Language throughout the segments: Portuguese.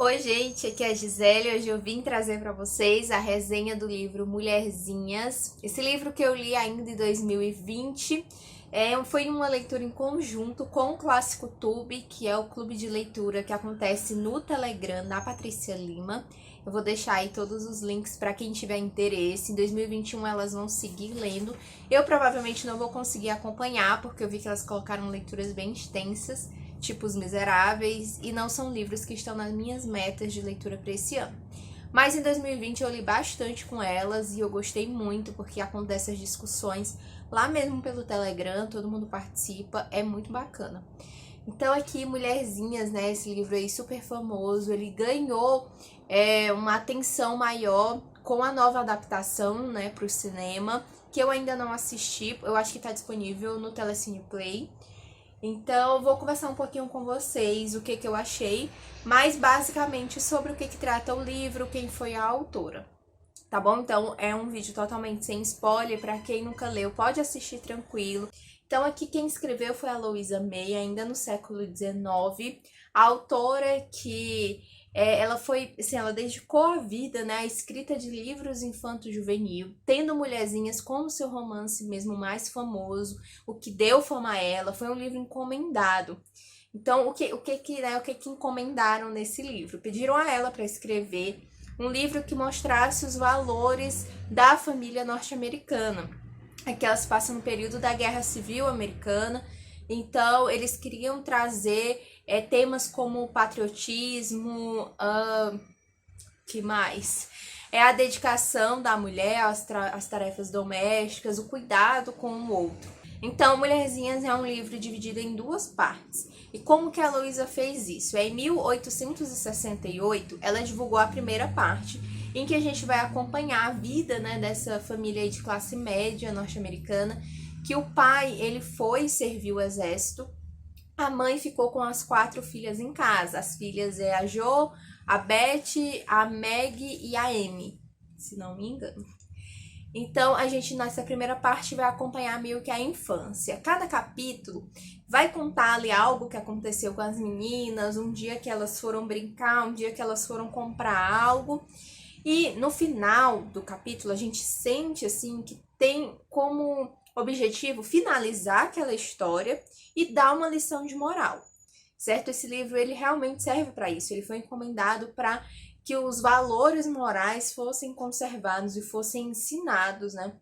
Oi, gente, aqui é a Gisele. Hoje eu vim trazer para vocês a resenha do livro Mulherzinhas. Esse livro que eu li ainda em 2020 foi uma leitura em conjunto com o Clássico Tube, que é o clube de leitura que acontece no Telegram da Patrícia Lima. Eu vou deixar aí todos os links para quem tiver interesse. Em 2021 elas vão seguir lendo. Eu provavelmente não vou conseguir acompanhar, porque eu vi que elas colocaram leituras bem extensas, tipo Os Miseráveis, e não são livros que estão nas minhas metas de leitura para esse ano. Mas em 2020 eu li bastante com elas e eu gostei muito, porque acontecem as discussões lá mesmo pelo Telegram, todo mundo participa, é muito bacana. Então aqui, Mulherzinhas, né, esse livro aí super famoso, ele ganhou uma atenção maior com a nova adaptação, né, para o cinema, que eu ainda não assisti, eu acho que está disponível no Telecine Play. Então, eu vou conversar um pouquinho com vocês o que eu achei, mas basicamente sobre o que trata o livro, quem foi a autora. Tá bom? Então, é um vídeo totalmente sem spoiler, pra quem nunca leu, pode assistir tranquilo. Então, aqui quem escreveu foi a Louisa May, ainda no século XIX. A autora que ela foi, assim, ela dedicou a vida, né, à escrita de livros infanto-juvenil, tendo Mulherzinhas como seu romance mesmo mais famoso, o que deu fama a ela, foi um livro encomendado. Então, o que encomendaram nesse livro? Pediram a ela para escrever um livro que mostrasse os valores da família norte-americana. Aqui elas passam no período da Guerra Civil Americana, então eles queriam trazer temas como patriotismo, que mais? É a dedicação da mulher às tarefas domésticas, o cuidado com o outro. Então, Mulherzinhas é um livro dividido em duas partes. E como que a Louisa fez isso? Em 1868, ela divulgou a primeira parte, em que a gente vai acompanhar a vida, né, dessa família de classe média norte-americana, que o pai, ele foi servir o exército, a mãe ficou com as 4 filhas em casa. As filhas é a Jo, a Beth, a Meg e a Amy, se não me engano. Então, a gente nessa primeira parte vai acompanhar meio que a infância. Cada capítulo vai contar ali algo que aconteceu com as meninas, um dia que elas foram brincar, um dia que elas foram comprar algo. E no final do capítulo, a gente sente assim que tem como objetivo finalizar aquela história e dar uma lição de moral, certo? Esse livro, ele realmente serve para isso. Ele foi encomendado para que os valores morais fossem conservados e fossem ensinados, né?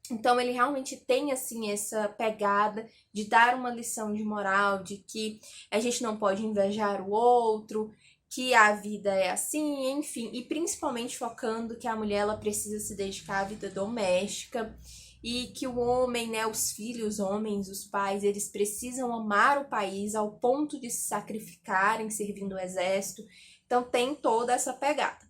Então, ele realmente tem, assim, essa pegada de dar uma lição de moral, de que a gente não pode invejar o outro, que a vida é assim, enfim. E principalmente focando que a mulher, ela precisa se dedicar à vida doméstica e que o homem, né, os filhos, homens, os pais, eles precisam amar o país ao ponto de se sacrificarem servindo o exército. Então, tem toda essa pegada.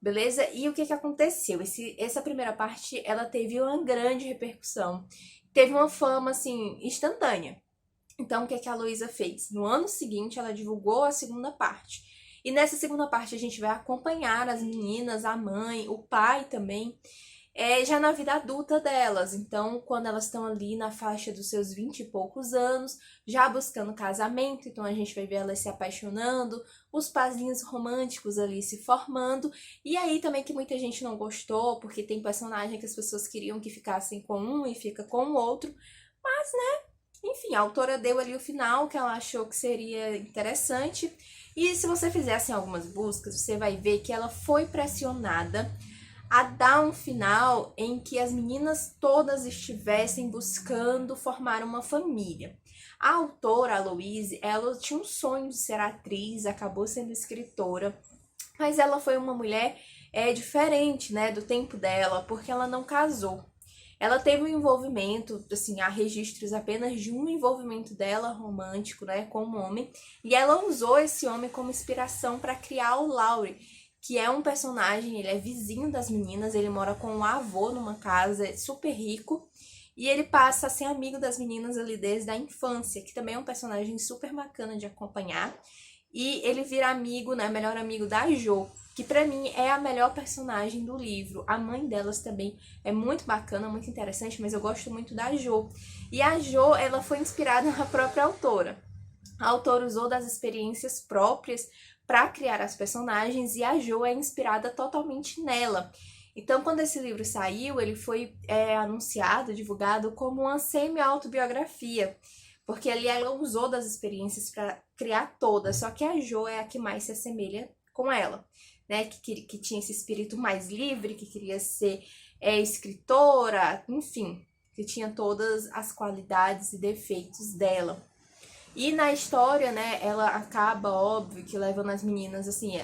Beleza? E o que aconteceu? Essa primeira parte, ela teve uma grande repercussão. Teve uma fama, assim, instantânea. Então, o que a Louisa fez? No ano seguinte, ela divulgou a segunda parte. E nessa segunda parte, a gente vai acompanhar as meninas, a mãe, o pai também, já na vida adulta delas. Então, quando elas estão ali na faixa dos seus 20 e poucos anos, já buscando casamento, então a gente vai ver elas se apaixonando, os parzinhos românticos ali se formando, e aí também que muita gente não gostou, porque tem personagem que as pessoas queriam que ficassem com um e fica com o outro, mas, né, enfim, a autora deu ali o final que ela achou que seria interessante, e se você fizer assim algumas buscas, você vai ver que ela foi pressionada a dar um final em que as meninas todas estivessem buscando formar uma família. A autora, a Louise, ela tinha um sonho de ser atriz, acabou sendo escritora, mas ela foi uma mulher diferente, né, do tempo dela, porque ela não casou. Ela teve um envolvimento, assim, há registros apenas de um envolvimento dela romântico, né, com um homem, e ela usou esse homem como inspiração para criar o Laurie, que é um personagem, ele é vizinho das meninas, ele mora com o avô numa casa super rico, e ele passa a ser amigo das meninas ali desde a infância, que também é um personagem super bacana de acompanhar, e ele vira amigo, né, melhor amigo da Jo, que pra mim é a melhor personagem do livro. A mãe delas também é muito bacana, muito interessante, mas eu gosto muito da Jo. E a Jo, ela foi inspirada na própria autora. A autora usou das experiências próprias para criar as personagens e a Jo é inspirada totalmente nela. Então, quando esse livro saiu, ele foi anunciado, divulgado como uma semi-autobiografia, porque ali ela usou das experiências para criar todas, só que a Jo é a que mais se assemelha com ela, né? Que tinha esse espírito mais livre, que queria ser escritora, enfim, que tinha todas as qualidades e defeitos dela. E na história, né, ela acaba, óbvio, que levando as meninas, assim,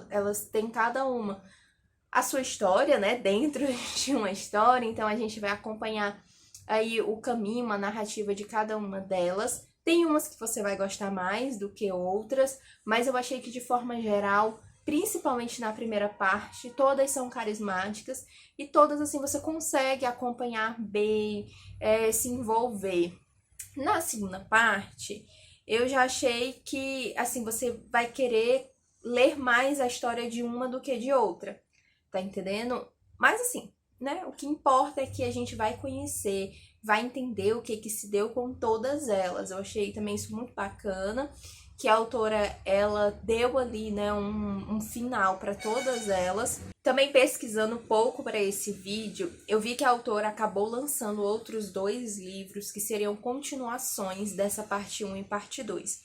elas têm cada uma a sua história, né, dentro de uma história, então a gente vai acompanhar aí o caminho, uma narrativa de cada uma delas. Tem umas que você vai gostar mais do que outras, mas eu achei que de forma geral, principalmente na primeira parte, todas são carismáticas e todas, assim, você consegue acompanhar bem, se envolver. Na segunda parte, eu já achei que, assim, você vai querer ler mais a história de uma do que de outra. Tá entendendo? Mas assim, né? O que importa é que a gente vai conhecer, vai entender o que se deu com todas elas. Eu achei também isso muito bacana, que a autora, ela deu ali, né, um final para todas elas. Também pesquisando um pouco para esse vídeo, eu vi que a autora acabou lançando outros 2 livros que seriam continuações dessa parte 1 e parte 2.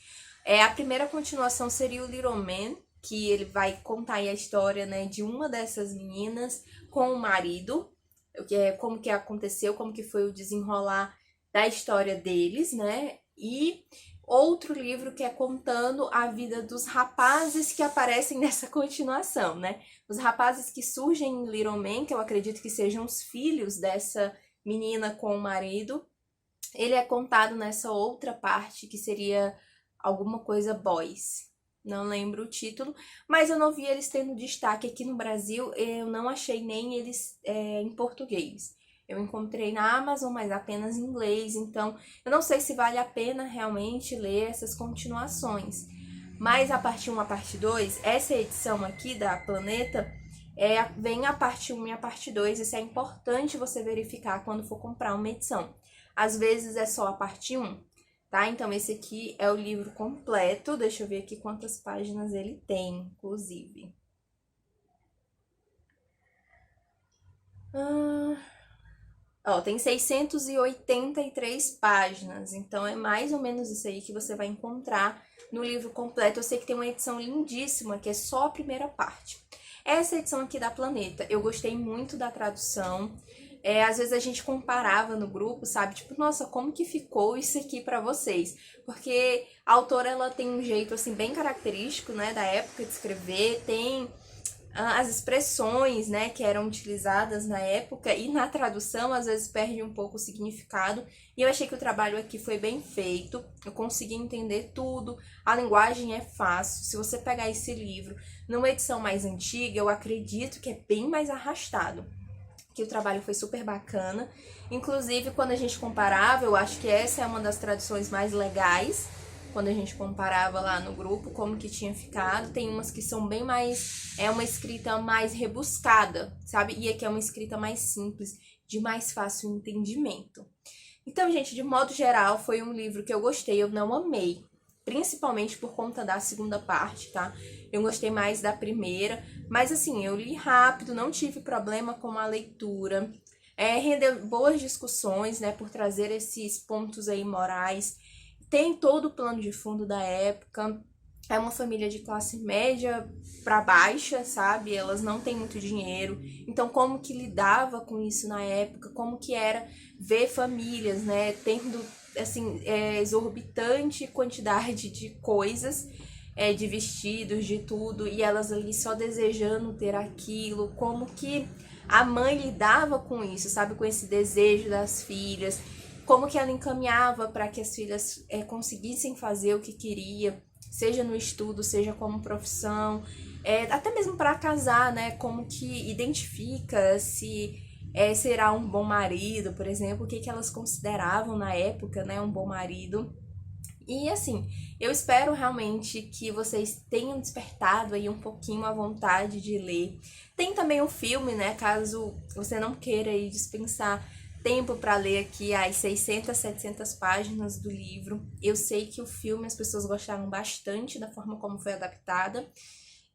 A primeira continuação seria o Little Man, que ele vai contar aí a história, né, de uma dessas meninas com o marido, como que aconteceu, como que foi o desenrolar da história deles, né, e outro livro que é contando a vida dos rapazes que aparecem nessa continuação, né, os rapazes que surgem em Little Man, que eu acredito que sejam os filhos dessa menina com o marido, ele é contado nessa outra parte que seria alguma coisa Boys. Não lembro o título, mas eu não vi eles tendo destaque aqui no Brasil, eu não achei nem eles em português. Eu encontrei na Amazon, mas apenas em inglês, então eu não sei se vale a pena realmente ler essas continuações. Mas a parte 1 e a parte 2, essa edição aqui da Planeta, vem a parte 1 e a parte 2, isso é importante você verificar quando for comprar uma edição. Às vezes é só a parte 1. Tá? Então, esse aqui é o livro completo. Deixa eu ver aqui quantas páginas ele tem, inclusive. Tem 683 páginas. Então, é mais ou menos isso aí que você vai encontrar no livro completo. Eu sei que tem uma edição lindíssima, que é só a primeira parte. Essa edição aqui da Planeta, eu gostei muito da tradução. Às vezes a gente comparava no grupo, sabe? Tipo, nossa, como que ficou isso aqui pra vocês? Porque a autora, ela tem um jeito, assim, bem característico, né, da época de escrever, tem as expressões, né, que eram utilizadas na época e na tradução, às vezes perde um pouco o significado. E eu achei que o trabalho aqui foi bem feito, eu consegui entender tudo, a linguagem é fácil. Se você pegar esse livro numa edição mais antiga, eu acredito que é bem mais arrastado, que o trabalho foi super bacana. Inclusive, quando a gente comparava, eu acho que essa é uma das traduções mais legais, quando a gente comparava lá no grupo, como que tinha ficado. Tem umas que são bem mais... uma escrita mais rebuscada, sabe? E aqui é uma escrita mais simples, de mais fácil entendimento. Então, gente, de modo geral, foi um livro que eu gostei, eu não amei. Principalmente por conta da segunda parte, tá? Eu gostei mais da primeira, mas assim, eu li rápido, não tive problema com a leitura. Rendeu boas discussões, né, por trazer esses pontos aí morais. Tem todo o plano de fundo da época. É uma família de classe média para baixa, sabe? Elas não têm muito dinheiro. Então, como que lidava com isso na época? Como que era ver famílias, né, tendo, assim, exorbitante quantidade de coisas, de vestidos, de tudo, e elas ali só desejando ter aquilo. Como que a mãe lidava com isso, sabe? Com esse desejo das filhas. Como que ela encaminhava para que as filhas conseguissem fazer o que queria, seja no estudo, seja como profissão, até mesmo para casar, né? Como que identifica se será um bom marido, por exemplo, o que elas consideravam na época, né, um bom marido. E assim, eu espero realmente que vocês tenham despertado aí um pouquinho a vontade de ler. Tem também o filme, né, caso você não queira aí dispensar tempo para ler aqui as 600, 700 páginas do livro. Eu sei que o filme as pessoas gostaram bastante da forma como foi adaptada.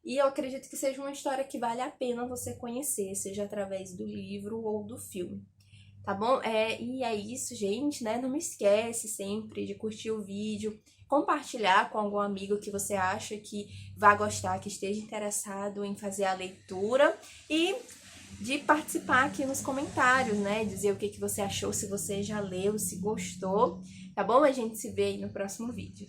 E eu acredito que seja uma história que vale a pena você conhecer, seja através do livro ou do filme. Tá bom? E é isso, gente, né? Não me esquece sempre de curtir o vídeo, compartilhar com algum amigo que você acha que vai gostar, que esteja interessado em fazer a leitura e de participar aqui nos comentários, né? Dizer o que você achou, se você já leu, se gostou, tá bom? A gente se vê aí no próximo vídeo.